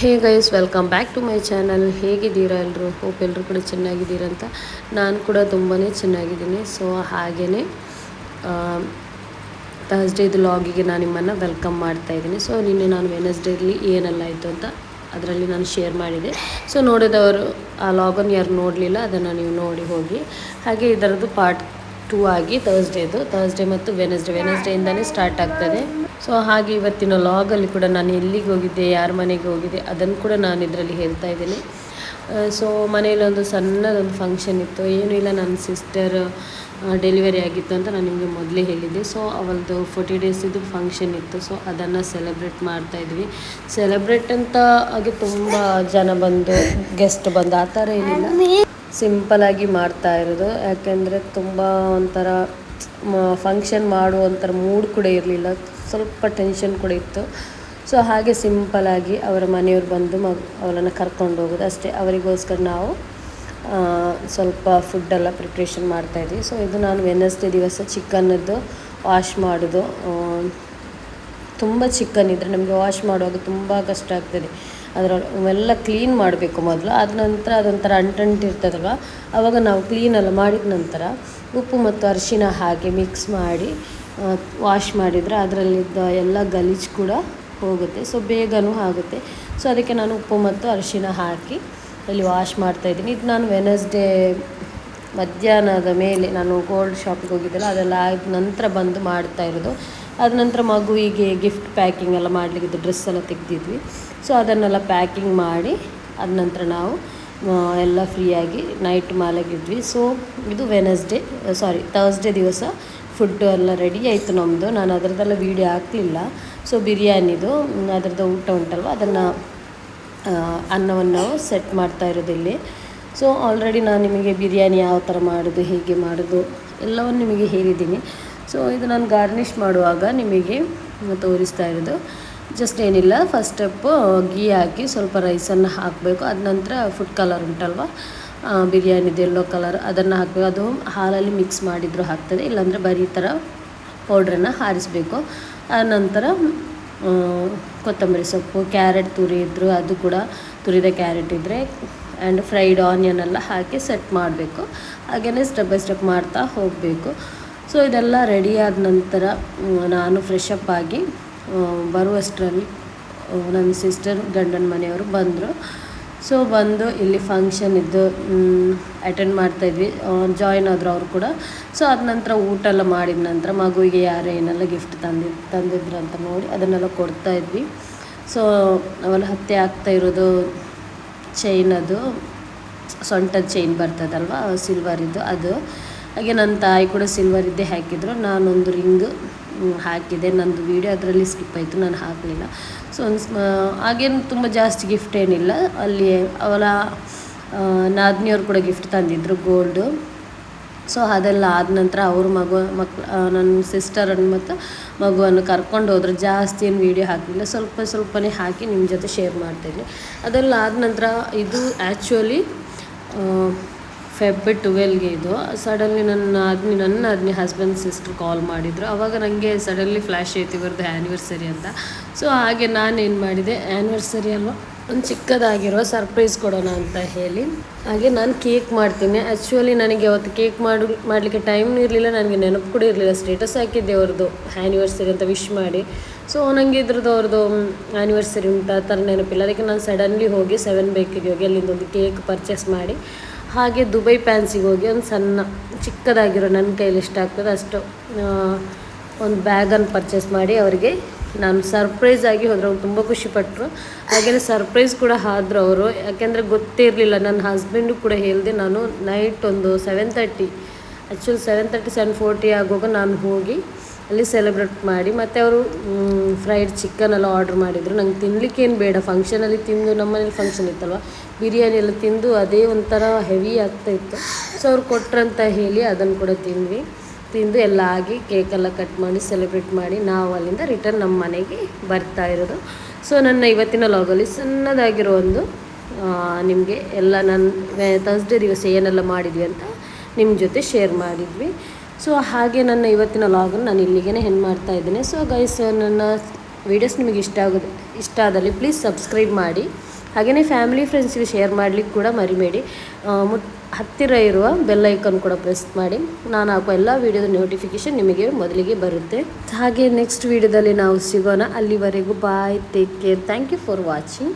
Hey guys, welcome back to my channel. ಹೇಗಿದ್ದೀರಾ ಎಲ್ಲರೂ? Hope ಎಲ್ಲರೂ ಕೂಡ ಚೆನ್ನಾಗಿದ್ದೀರಂತ. ನಾನು ಕೂಡ ತುಂಬಾ ಚೆನ್ನಾಗಿದ್ದೀನಿ. ಸೊ ಹಾಗೆಯೇ ಥರ್ಸ್ಡೇದು ಲಾಗಿಗೆ ನಾನು ನಿಮ್ಮನ್ನು ವೆಲ್ಕಮ್ ಮಾಡ್ತಾಯಿದ್ದೀನಿ. ಸೊ ನಿನ್ನೆ ನಾನು ವೆನಸ್ಡೇಲಿ ಏನೆಲ್ಲ ಆಯಿತು ಅಂತ ಅದರಲ್ಲಿ ನಾನು ಶೇರ್ ಮಾಡಿದೆ. ಸೊ ನೋಡಿದವರು ಆ ಲಾಗನ್ನು ಯಾರು ನೋಡಲಿಲ್ಲ, ಅದನ್ನು ನೀವು ನೋಡಿ ಹೋಗಿ. ಹಾಗೆ ಇದರದ್ದು ಪಾರ್ಟ್ 2 ಆಗಿ ಥರ್ಸ್ಡೇ ಮತ್ತು ವೆನಸ್ಡೇಯಿಂದಲೇ ಸ್ಟಾರ್ಟ್ ಆಗ್ತದೆ. ಸೊ ಹಾಗೆ ಇವತ್ತಿನ ಲಾಗಲ್ಲಿ ಕೂಡ ನಾನು ಎಲ್ಲಿಗೆ ಹೋಗಿದ್ದೆ, ಯಾರ ಮನೆಗೆ ಹೋಗಿದ್ದೆ ಅದನ್ನು ಕೂಡ ನಾನು ಇದರಲ್ಲಿ ಹೇಳ್ತಾ ಇದ್ದೀನಿ. ಸೊ ಮನೆಯಲ್ಲಿ ಒಂದು ಸಣ್ಣದೊಂದು ಫಂಕ್ಷನ್ ಇತ್ತು. ಏನೂ ಇಲ್ಲ, ನನ್ನ ಸಿಸ್ಟರ್ ಡೆಲಿವರಿ ಆಗಿತ್ತು ಅಂತ ನಾನು ನಿಮಗೆ ಮೊದಲೇ ಹೇಳಿದ್ದೆ. ಸೊ ಅವಳದು 40 ಡೇಸಿದ್ದು ಫಂಕ್ಷನ್ ಇತ್ತು. ಸೊ ಅದನ್ನು ಸೆಲೆಬ್ರೇಟ್ ಮಾಡ್ತಾಯಿದ್ವಿ. ಸೆಲೆಬ್ರೇಟ್ ಅಂತ ಹಾಗೆ ತುಂಬ ಜನ ಬಂದು ಗೆಸ್ಟ್ ಬಂದು ಆ ಥರ ಏನಿಲ್ಲ, ಸಿಂಪಲಾಗಿ ಮಾಡ್ತಾ ಇರೋದು. ಯಾಕೆಂದರೆ ತುಂಬ ಒಂಥರ ಫಂಕ್ಷನ್ ಮಾಡುವಂಥರ ಮೂಡ್ ಕೂಡ ಇರಲಿಲ್ಲ, ಸ್ವಲ್ಪ ಟೆನ್ಷನ್ ಕೂಡ ಇತ್ತು. ಸೊ ಹಾಗೆ ಸಿಂಪಲಾಗಿ ಅವರ ಮನೆಯವ್ರು ಬಂದು ಅವಳನ್ನು ಕರ್ಕೊಂಡು ಹೋಗೋದು ಅಷ್ಟೇ. ಅವರಿಗೋಸ್ಕರ ನಾವು ಸ್ವಲ್ಪ ಫುಡ್ಡೆಲ್ಲ ಪ್ರಿಪ್ರೇಷನ್ ಮಾಡ್ತಾಯಿದ್ವಿ. ಸೊ ಇದು ನಾನು ವೆನಸ್ಡೇ ದಿವಸ ಚಿಕನ್ನದ್ದು ವಾಶ್ ಮಾಡೋದು. ತುಂಬ ಚಿಕನ್ ಇದ್ದರೆ ನಮಗೆ ವಾಶ್ ಮಾಡುವಾಗ ತುಂಬ ಕಷ್ಟ ಆಗ್ತದೆ. ಅದರಲ್ಲ ಕ್ಲೀನ್ ಮಾಡಬೇಕು ಮೊದಲು, ಆದ ನಂತರ ಅದೊಂಥರ ಅಂಟಿರ್ತದಲ್ವ, ಆವಾಗ ನಾವು ಕ್ಲೀನೆಲ್ಲ ಮಾಡಿದ ನಂತರ ಉಪ್ಪು ಮತ್ತು ಅರಿಶಿನ ಹಾಕಿ ಮಿಕ್ಸ್ ಮಾಡಿ ವಾಶ್ ಮಾಡಿದರೆ ಅದರಲ್ಲಿದ್ದ ಎಲ್ಲ ಗಲೀಜು ಕೂಡ ಹೋಗುತ್ತೆ. ಸೊ ಬೇಗನೂ ಆಗುತ್ತೆ. ಸೊ ಅದಕ್ಕೆ ನಾನು ಉಪ್ಪು ಮತ್ತು ಅರಿಶಿನ ಹಾಕಿ ಇಲ್ಲಿ ವಾಶ್ ಮಾಡ್ತಾಯಿದ್ದೀನಿ. ಇದು ನಾನು ವೆನಸ್ಡೇ ಮಧ್ಯಾಹ್ನದ ಮೇಲೆ ನಾನು ಗೋಲ್ಡ್ ಶಾಪಿಗೆ ಹೋಗಿದ್ದೆಲ್ಲ, ಅದೆಲ್ಲ ಆದ ನಂತರ ಬಂದು ಮಾಡ್ತಾಯಿರೋದು. ಆದ ನಂತರ ಮಗುವಿಗೆ ಗಿಫ್ಟ್ ಪ್ಯಾಕಿಂಗ್ ಎಲ್ಲ ಮಾಡಲಿಕ್ಕಿದ್ದು ಡ್ರೆಸ್ ಎಲ್ಲ ತೆಗೆದಿದ್ವಿ. ಸೊ ಅದನ್ನೆಲ್ಲ ಪ್ಯಾಕಿಂಗ್ ಮಾಡಿ ಆದ ನಂತರ ನಾವು ಎಲ್ಲ ಫ್ರೀಯಾಗಿ ನೈಟ್ ಮಲಗಿದ್ವಿ. ಸೊ ಇದು ಥರ್ಸ್ಡೇ ದಿವಸ ಫುಡ್ಡು ಎಲ್ಲ ರೆಡಿ ಆಯಿತು ನಮ್ಮದು. ನಾನು ಅದರದ್ದೆಲ್ಲ ವೀಡಿಯೋ ಹಾಕಲಿಲ್ಲ. ಸೊ ಬಿರಿಯಾನಿದು ಅದರದ್ದು ಊಟ ಉಂಟಲ್ವ, ಅದನ್ನು ಅನ್ನವನ್ನು ನಾವು ಸೆಟ್ ಮಾಡ್ತಾ ಇರೋದು ಇಲ್ಲಿ. ಸೊ ಆಲ್ರೆಡಿ ನಾನು ನಿಮಗೆ ಬಿರಿಯಾನಿ ಯಾವ ಥರ ಮಾಡೋದು, ಹೇಗೆ ಮಾಡೋದು ಎಲ್ಲವನ್ನು ನಿಮಗೆ ಹೇಳಿದ್ದೀನಿ. ಸೊ ಇದು ನಾನು ಗಾರ್ನಿಷ್ ಮಾಡುವಾಗ ನಿಮಗೆ ತೋರಿಸ್ತಾ ಇರೋದು. ಜಸ್ಟ್ ಏನಿಲ್ಲ, ಫಸ್ಟ್ ಸ್ಟೆಪ್ಪು ಗೀ ಹಾಕಿ ಸ್ವಲ್ಪ ರೈಸನ್ನು ಹಾಕಬೇಕು. ಅದ ನಂತರ ಫುಡ್ ಕಲರ್ ಉಂಟಲ್ವ, ಬಿರಿಯಾನಿದು ಯೆಲ್ಲೋ ಕಲರ್, ಅದನ್ನು ಹಾಕಬೇಕು. ಅದು ಹಾಲಲ್ಲಿ ಮಿಕ್ಸ್ ಮಾಡಿದರೂ ಆಗ್ತದೆ, ಇಲ್ಲಾಂದರೆ ಬರೀ ಥರ ಪೌಡ್ರನ್ನು ಹಾರಿಸಬೇಕು. ಆನಂತರ ಕೊತ್ತಂಬರಿ ಸೊಪ್ಪು, ಕ್ಯಾರೆಟ್ ತುರಿಯಿದ್ರು ಅದು ಕೂಡ, ತುರಿದ ಕ್ಯಾರೆಟ್ ಇದ್ದರೆ, ಆ್ಯಂಡ್ ಫ್ರೈಡ್ ಆನಿಯನ್ ಎಲ್ಲ ಹಾಕಿ ಸೆಟ್ ಮಾಡಬೇಕು. ಹಾಗೆಯೇ ಸ್ಟೆಪ್ ಬೈ ಸ್ಟೆಪ್ ಮಾಡ್ತಾ ಹೋಗಬೇಕು. ಸೊ ಇದೆಲ್ಲ ರೆಡಿ ಆದ ನಂತರ ನಾನು ಫ್ರೆಶ್ ಅಪ್ ಆಗಿ ಬರುವಷ್ಟರಲ್ಲಿ ನನ್ನ ಸಿಸ್ಟರ್ ಗಂಡನ ಮನೆಯವರು ಬಂದರು. ಸೊ ಬಂದು ಇಲ್ಲಿ ಫಂಕ್ಷನ್ ಇದ್ದು ಅಟೆಂಡ್ ಮಾಡ್ತಾಯಿದ್ವಿ, ಜಾಯ್ನ್ ಆದರು ಅವರು ಕೂಡ. ಸೊ ಅದ ನಂತರ ಊಟ ಎಲ್ಲ ಮಾಡಿದ ನಂತರ ಮಗುವಿಗೆ ಯಾರು ಏನೆಲ್ಲ ಗಿಫ್ಟ್ ತಂದಿದ್ರು ಅಂತ ನೋಡಿ ಅದನ್ನೆಲ್ಲ ಕೊಡ್ತಾಯಿದ್ವಿ. ಸೊ ಅವಳು ಹತ್ತೆ ಆಗ್ತಾ ಇರೋದು ಚೈನ್, ಅದು ಸೊಂಟದ ಚೈನ್ ಬರ್ತದಲ್ವ ಸಿಲ್ವರಿದ್ದು ಅದು. ಹಾಗೆ ನನ್ನ ತಾಯಿ ಕೂಡ ಸಿಲ್ವರಿದ್ದೇ ಹಾಕಿದರು. ನಾನೊಂದು ರಿಂಗ್ ಹಾಕಿದೆ, ನಂದು ವೀಡಿಯೋ ಅದರಲ್ಲಿ ಸ್ಕಿಪ್ ಆಯಿತು, ನಾನು ಹಾಕಲಿಲ್ಲ. ಸೊ ಹಾಗೇನು ತುಂಬ ಜಾಸ್ತಿ ಗಿಫ್ಟ್ ಏನಿಲ್ಲ. ಅಲ್ಲಿ ಅವಳ ನಾದಿನಿಯವರು ಕೂಡ ಗಿಫ್ಟ್ ತಂದಿದ್ದರು, ಗೋಲ್ಡು. ಸೊ ಅದೆಲ್ಲ ಆದ ನಂತರ ಅವರು ನನ್ನ ಸಿಸ್ಟರನ್ನು ಮತ್ತು ಮಗುವನ್ನು ಕರ್ಕೊಂಡು ಹೋದ್ರು. ಜಾಸ್ತಿ ಏನು ವೀಡಿಯೋ ಹಾಕಲಿಲ್ಲ, ಸ್ವಲ್ಪನೇ ಹಾಕಿ ನಿಮ್ಮ ಜೊತೆ ಶೇರ್ ಮಾಡ್ತಾಯಿದ್ವಿ. ಅದೆಲ್ಲ ಆದ ನಂತರ ಇದು ಆ್ಯಕ್ಚುಲಿ ಫೆಬ್ರವರಿ 12ಗೆ ಇದು. ಸಡನ್ಲಿ ನನ್ನ ಹಸ್ಬೆಂಡ್ ಸಿಸ್ಟರ್ ಕಾಲ್ ಮಾಡಿದರು. ಆವಾಗ ನನಗೆ ಸಡನ್ಲಿ ಫ್ಲ್ಯಾಶ್ ಆಯಿತು ಇವ್ರದ್ದು ಆ್ಯನಿವರ್ಸರಿ ಅಂತ. ಸೊ ಹಾಗೆ ನಾನೇನು ಮಾಡಿದೆ, ಆ್ಯನಿವರ್ಸರಿ ಅಲ್ವ, ಒಂದು ಚಿಕ್ಕದಾಗಿರೋ ಸರ್ಪ್ರೈಸ್ ಕೊಡೋಣ ಅಂತ ಹೇಳಿ ಹಾಗೆ ನಾನು ಕೇಕ್ ಮಾಡ್ತೀನಿ. ಆ್ಯಕ್ಚುಲಿ ನನಗೆ ಅವತ್ತು ಕೇಕ್ ಮಾಡಲಿಕ್ಕೆ ಟೈಮ್ ಇರಲಿಲ್ಲ, ನನಗೆ ನೆನಪು ಕೂಡ ಇರಲಿಲ್ಲ. ಸ್ಟೇಟಸ್ ಹಾಕಿದ್ದೆ ಅವ್ರದ್ದು ಆ್ಯನಿವರ್ಸರಿ ಅಂತ ವಿಶ್ ಮಾಡಿ. ಸೊ ನನಗೆ ಇದ್ರದ್ದು ಅವ್ರದ್ದು ಆ್ಯನಿವರ್ಸರಿ ಉಂಟು ಆ ಥರ ನೆನಪಿಲ್ಲ. ಅದಕ್ಕೆ ನಾನು ಸಡನ್ಲಿ ಹೋಗಿ 7 ಬೇಕಿಗೆ ಹೋಗಿ ಅಲ್ಲಿಂದ ಒಂದು ಕೇಕ್ ಪರ್ಚೇಸ್ ಮಾಡಿ, ಹಾಗೆ ದುಬೈ ಫ್ಯಾನ್ಸಿಗೆ ಹೋಗಿ ಒಂದು ಸಣ್ಣ ಚಿಕ್ಕದಾಗಿರೋ ನನ್ನ ಕೈಲಿ ಇಷ್ಟ ಆಗ್ತದೆ ಅಷ್ಟು ಒಂದು ಬ್ಯಾಗನ್ನು ಪರ್ಚೇಸ್ ಮಾಡಿ ಅವರಿಗೆ ನಾನು ಸರ್ಪ್ರೈಸ್ ಆಗಿ ಹೋದರು. ಅವ್ರು ತುಂಬ ಖುಷಿಪಟ್ಟರು. ಹಾಗೆಯೇ ಸರ್ಪ್ರೈಸ್ ಕೂಡ ಆದರು ಅವರು, ಯಾಕೆಂದರೆ ಗೊತ್ತೇ ಇರಲಿಲ್ಲ. ನನ್ನ ಹಸ್ಬೆಂಡು ಕೂಡ ಹೇಳಿದೆ. ನಾನು ನೈಟ್ ಒಂದು 7:30 ಆ್ಯಕ್ಚುಲಿ 7:40 ಆಗುವಾಗ ನಾನು ಹೋಗಿ ಅಲ್ಲಿ ಸೆಲೆಬ್ರೇಟ್ ಮಾಡಿ, ಮತ್ತು ಅವರು ಫ್ರೈಡ್ ಚಿಕನ್ ಎಲ್ಲ ಆರ್ಡ್ರ್ ಮಾಡಿದರು. ನಂಗೆ ತಿನ್ನಲಿಕ್ಕೇನು ಬೇಡ, ಫಂಕ್ಷನಲ್ಲಿ ತಿಂದು, ನಮ್ಮನೇಲಿ ಫಂಕ್ಷನ್ ಇತ್ತಲ್ವ, ಬಿರಿಯಾನಿ ಎಲ್ಲ ತಿಂದು ಅದೇ ಒಂಥರ ಹೆವಿ ಆಗ್ತಾಯಿತ್ತು. ಸೊ ಅವ್ರು ಕೊಟ್ರಂತ ಹೇಳಿ ಅದನ್ನು ಕೂಡ ತಿಂದು ಎಲ್ಲ ಆಗಿ ಕೇಕೆಲ್ಲ ಕಟ್ ಮಾಡಿ ಸೆಲೆಬ್ರೇಟ್ ಮಾಡಿ ನಾವು ಅಲ್ಲಿಂದ ರಿಟರ್ನ್ ನಮ್ಮ ಮನೆಗೆ ಬರ್ತಾ ಇರೋದು. ಸೊ ನನ್ನ ಇವತ್ತಿನ ಲಾಗಲ್ಲಿ ಸಣ್ಣದಾಗಿರೋ ಒಂದು ನಿಮಗೆ ಎಲ್ಲ ನಾನು ಥರ್ಸ್ಡೇ ದಿವಸ ಏನೆಲ್ಲ ಮಾಡಿದ್ವಿ ಅಂತ ನಿಮ್ಮ ಜೊತೆ ಶೇರ್ ಮಾಡಿದ್ವಿ. ಸೊ ಹಾಗೆ ನನ್ನ ಇವತ್ತಿನ ಲಾಗನ್ನು ನಾನು ಇಲ್ಲಿಗೆ ಎಂಡ್ ಮಾಡ್ತಾ ಇದ್ದೇನೆ. ಸೊ ಗೈಸ್, ನನ್ನ ವೀಡಿಯೋಸ್ ನಿಮಗೆ ಇಷ್ಟ ಆದಲ್ಲಿ ಪ್ಲೀಸ್ ಸಬ್ಸ್ಕ್ರೈಬ್ ಮಾಡಿ. ಹಾಗೆಯೇ ಫ್ಯಾಮಿಲಿ ಫ್ರೆಂಡ್ಸ್ಗೆ ಶೇರ್ ಮಾಡಲಿಕ್ಕೆ ಕೂಡ ಮರಿಬೇಡಿ. ಹತ್ತಿರ ಇರುವ ಬೆಲ್ ಐಕಾನ್ ಕೂಡ ಪ್ರೆಸ್ ಮಾಡಿ. ನಾನು ಹಾಕುವ ಎಲ್ಲ ವೀಡಿಯೋದ ನೋಟಿಫಿಕೇಶನ್ ನಿಮಗೆ ಮೊದಲಿಗೆ ಬರುತ್ತೆ. ಹಾಗೆ ನೆಕ್ಸ್ಟ್ ವೀಡಿಯೋದಲ್ಲಿ ನಾವು ಸಿಗೋಣ. ಅಲ್ಲಿವರೆಗೂ bye, take care, thank you for watching.